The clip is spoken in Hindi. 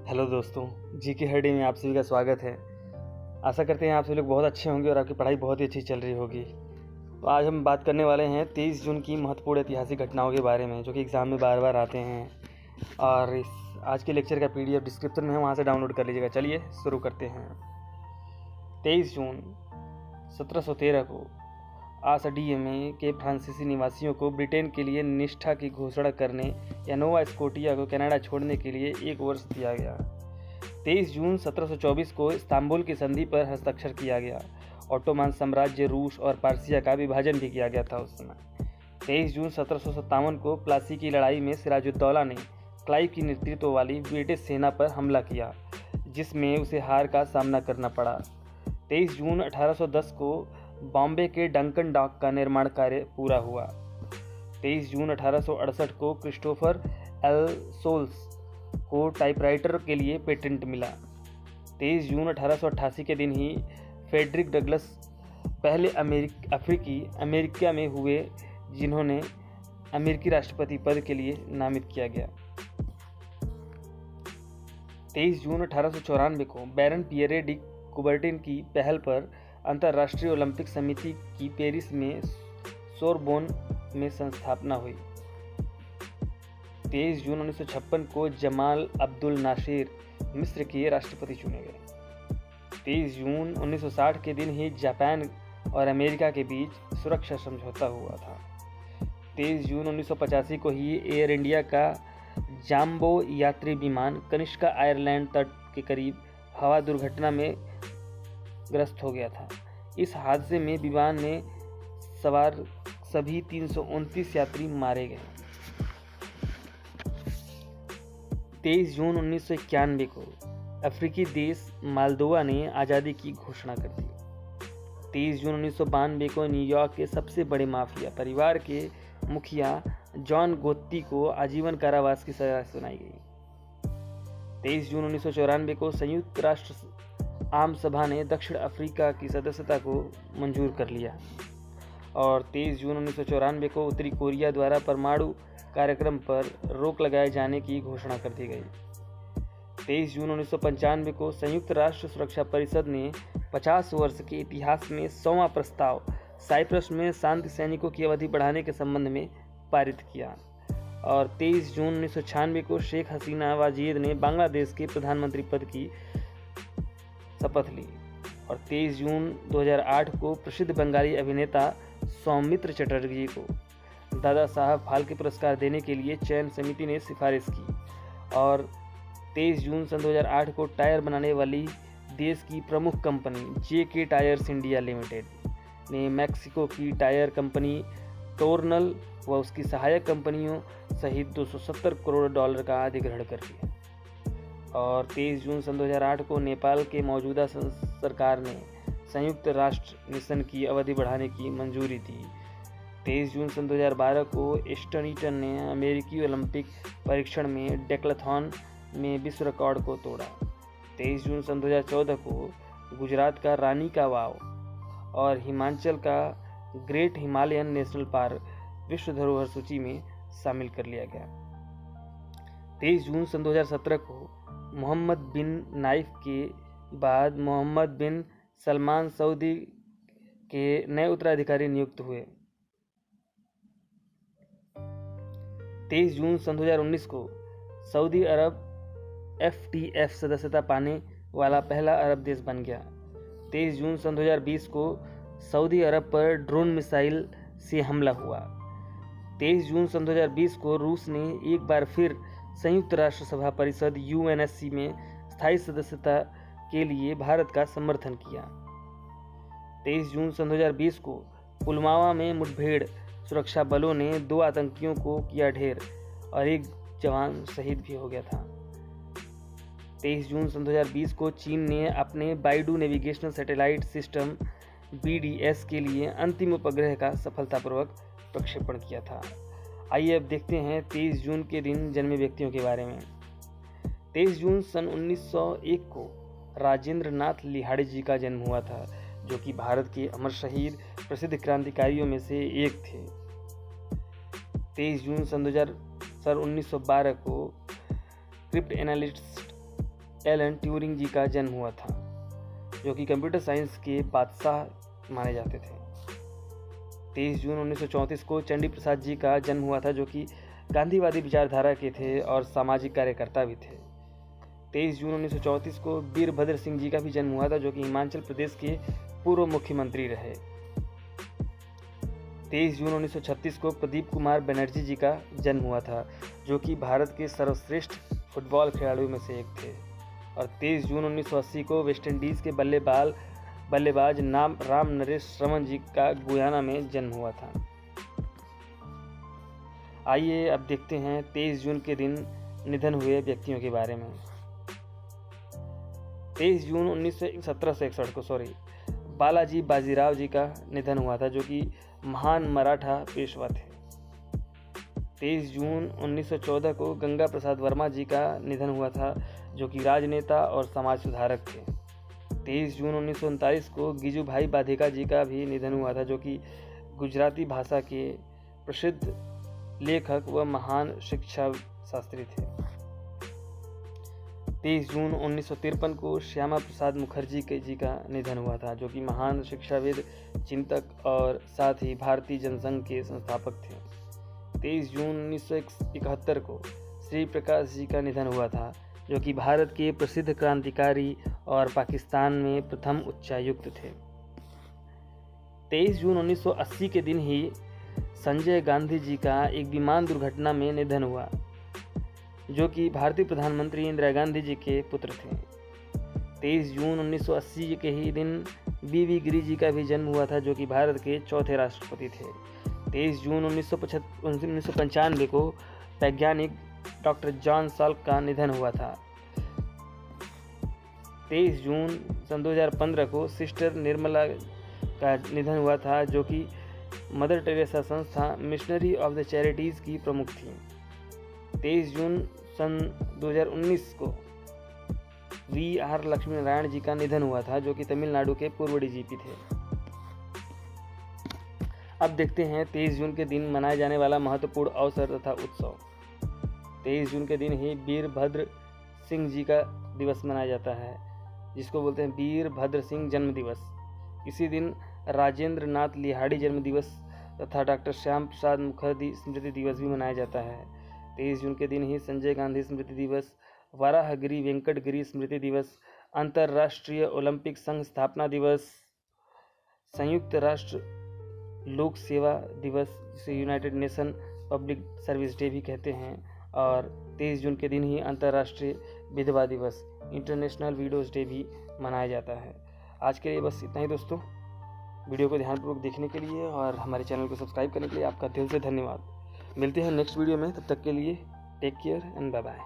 हेलो दोस्तों, जी के हर डे में आप सभी का स्वागत है। आशा करते हैं आप सभी लोग बहुत अच्छे होंगे और आपकी पढ़ाई बहुत ही अच्छी चल रही होगी। तो आज हम बात करने वाले हैं 23 जून की महत्वपूर्ण ऐतिहासिक घटनाओं के बारे में, जो कि एग्ज़ाम में बार बार आते हैं। और इस आज के लेक्चर का PDF डिस्क्रिप्शन में है, वहाँ से डाउनलोड कर लीजिएगा। चलिए शुरू करते हैं। 23 जून 1713 को आसडीएमए के फ्रांसीसी निवासियों को ब्रिटेन के लिए निष्ठा की घोषणा करने या नोवा स्कोटिया को कनाडा छोड़ने के लिए 1 वर्ष दिया गया। 23 जून 1724 को इस्तांबुल की संधि पर हस्ताक्षर किया गया। ऑटोमान साम्राज्य रूस और पार्सिया का विभाजन भी किया गया था उस समय। 23 जून 1757 को प्लासी की लड़ाई में सिराजुद्दौला ने क्लाइव की नेतृत्व वाली ब्रिटिश सेना पर हमला किया, जिसमें उसे हार का सामना करना पड़ा। 23 जून 1810 को बॉम्बे के डंकन डॉक का निर्माण कार्य पूरा हुआ। 23 जून 1868 को क्रिस्टोफर एल सोल्स को टाइपराइटर के लिए पेटेंट मिला। 23 जून 1888 के दिन ही फ्रेडरिक डगलस पहले अफ्रीकी अमेरिका में हुए जिन्होंने अमेरिकी राष्ट्रपति पद के लिए नामित किया गया। 23 जून 1894 को बैरन पियरे डी कुबर्टिन की पहल पर अंतर्राष्ट्रीय ओलंपिक समिति की पेरिस में सोरबोन में संस्थापना हुई। 23 जून 1956 को जमाल अब्दुल नासिर मिस्र के राष्ट्रपति चुने गए। 23 जून 1960 के दिन ही जापान और अमेरिका के बीच सुरक्षा समझौता हुआ था। 23 जून 1985 को ही एयर इंडिया का जाम्बो यात्री विमान कनिष्का आयरलैंड तट के करीब हवा दुर्घटना में ग्रस्त हो गया था। इस हादसे में विमान में सवार सभी 329 यात्री मारे गए। 23 जून 1991 को अफ्रीकी देश मालदोवा ने आज़ादी की घोषणा कर दी। 23 जून 1992 को न्यूयॉर्क के सबसे बड़े माफिया परिवार के मुखिया जॉन गोत्ती को आजीवन कारावास की सजा सुनाई गई। 23 जून 1994 को संयुक्त राष्ट्र आम सभा ने दक्षिण अफ्रीका की सदस्यता को मंजूर कर लिया। और 23 जून 1994 को उत्तरी कोरिया द्वारा परमाणु कार्यक्रम पर रोक लगाए जाने की घोषणा कर दी गई। 23 जून 1995 को संयुक्त राष्ट्र सुरक्षा परिषद ने 50 वर्ष के इतिहास में 100वां प्रस्ताव साइप्रस में शांति सैनिकों की अवधि बढ़ाने के संबंध में पारित किया। और 23 जून 1996 को शेख हसीना वाजिद ने बांग्लादेश के प्रधानमंत्री पद की शपथ ली। और 23 जून 2008 को प्रसिद्ध बंगाली अभिनेता सौमित्र चटर्जी को दादा साहब फाल्के पुरस्कार देने के लिए चयन समिति ने सिफारिश की। और 23 जून सन 2008 को टायर बनाने वाली देश की प्रमुख company JK tyres India limited ने मैक्सिको की टायर कंपनी टोर्नल व उसकी सहायक कंपनियों सहित $270 करोड़ का अधिग्रहण कर लिया। और 23 जून सन 2008 को नेपाल के मौजूदा सरकार ने संयुक्त राष्ट्र मिशन की अवधि बढ़ाने की मंजूरी दी। 23 जून सन 2012 को एस्टन ने अमेरिकी ओलंपिक परीक्षण में डेक्लाथॉन में विश्व रिकॉर्ड को तोड़ा। 23 जून सन 2014 को गुजरात का रानी का वाव और हिमाचल का ग्रेट हिमालयन नेशनल पार्क विश्व धरोहर सूची में शामिल कर लिया गया। 23 जून सन 2017 को मोहम्मद बिन नाइफ के बाद मोहम्मद बिन सलमान सऊदी के नए उत्तराधिकारी नियुक्त हुए। 23 जून सन 2019 को सऊदी अरब FTF सदस्यता पाने वाला पहला अरब देश बन गया। 23 जून सन 2020 को सऊदी अरब पर ड्रोन मिसाइल से हमला हुआ। 23 जून सन 2020 को रूस ने एक बार फिर संयुक्त राष्ट्र सभा परिषद UNSC में स्थायी सदस्यता के लिए भारत का समर्थन किया। 23 जून सन 2020 को पुलवामा में मुठभेड़ सुरक्षा बलों ने 2 आतंकियों को किया ढेर और 1 जवान शहीद भी हो गया था। 23 जून सन 2020 को चीन ने अपने BeiDou navigational satellite system BDS के लिए अंतिम उपग्रह का सफलतापूर्वक प्रक्षेपण किया था। आइए अब देखते हैं 23 जून के दिन जन्मे व्यक्तियों के बारे में। 23 जून सन 1901 को राजेंद्र नाथ लिहाड़ी जी का जन्म हुआ था, जो कि भारत के अमर शहीद प्रसिद्ध क्रांतिकारियों में से एक थे। 23 जून सन 1912 को क्रिप्ट एनालिस्ट एलन ट्यूरिंग जी का जन्म हुआ था, जो कि कंप्यूटर साइंस के बादशाह माने जाते थे। 23 जून 1934 को चंडी प्रसाद जी का जन्म हुआ था, जो कि गांधीवादी विचारधारा के थे और सामाजिक कार्यकर्ता भी थे। 23 जून 1934 को वीरभद्र सिंह जी का भी जन्म हुआ था, जो कि हिमाचल प्रदेश के पूर्व मुख्यमंत्री रहे। 23 जून 1936 को प्रदीप कुमार बनर्जी जी का जन्म हुआ था, जो कि भारत के सर्वश्रेष्ठ फुटबॉल खिलाड़ियों में से एक थे। और 23 जून 1980 को वेस्टइंडीज़ के बल्लेबाज राम नरेश रमन जी का गुयाना में जन्म हुआ था। आइए अब देखते हैं 23 जून के दिन निधन हुए व्यक्तियों के बारे में। 23 जून 1761 को बालाजी बाजीराव जी का निधन हुआ था, जो कि महान मराठा पेशवा थे। 23 जून 1914 को गंगा प्रसाद वर्मा जी का निधन हुआ था, जो कि राजनेता और समाज सुधारक थे। 23 जून 1939 को गिजुभाई बाधिका जी का भी निधन हुआ था, जो कि गुजराती भाषा के प्रसिद्ध लेखक व महान शिक्षा शास्त्री थे। 23 जून 1953 को श्यामा प्रसाद मुखर्जी जी का निधन हुआ था, जो कि महान शिक्षाविद, चिंतक और साथ ही भारतीय जनसंघ के संस्थापक थे। 23 जून 1971 को श्री प्रकाश जी का निधन हुआ था, जो कि भारत के प्रसिद्ध क्रांतिकारी और पाकिस्तान में प्रथम उच्चायुक्त थे। 23 जून 1980 के दिन ही संजय गांधी जी का एक विमान दुर्घटना में निधन हुआ, जो कि भारतीय प्रधानमंत्री इंदिरा गांधी जी के पुत्र थे। 23 जून 1980 के ही दिन बीवी गिरी जी का भी जन्म हुआ था, जो कि भारत के चौथे राष्ट्रपति थे। 23 जून 1995 को वैज्ञानिक डॉक्टर जॉन साल्क का निधन हुआ था। 23 जून सन 2015 को सिस्टर निर्मला का निधन हुआ था, जो कि मदर टेरेसा संस्था मिशनरी ऑफ द चैरिटीज़ की प्रमुख थी। 23 जून सन 2019 को VR लक्ष्मी नारायण जी का निधन हुआ था, जो कि तमिलनाडु के पूर्व DGP थे। अब देखते हैं 23 जून के दिन मनाए जाने वाला महत्वपूर्ण अवसर तथा उत्सव। 23 जून के दिन ही वीरभद्र सिंह जी का दिवस मनाया जाता है, जिसको बोलते हैं वीरभद्र सिंह जन्म दिवस। इसी दिन राजेंद्र नाथ लिहाड़ी जन्म दिवस तथा डॉक्टर श्याम प्रसाद मुखर्जी स्मृति दिवस भी मनाया जाता है। 23 जून के दिन ही संजय गांधी स्मृति दिवस, वराहगिरी वेंकट गिरी स्मृति दिवस, अंतर्राष्ट्रीय ओलंपिक संघ स्थापना दिवस, संयुक्त राष्ट्र लोक सेवा दिवस, जिसे United nation public service day भी कहते हैं, और 23 जून के दिन ही अंतर्राष्ट्रीय विधवा दिवस, इंटरनेशनल विडोज डे भी मनाया जाता है। आज के लिए बस इतना ही दोस्तों। वीडियो को ध्यानपूर्वक देखने के लिए और हमारे चैनल को सब्सक्राइब करने के लिए आपका दिल से धन्यवाद। मिलते हैं नेक्स्ट वीडियो में, तब तक के लिए take care and bye bye.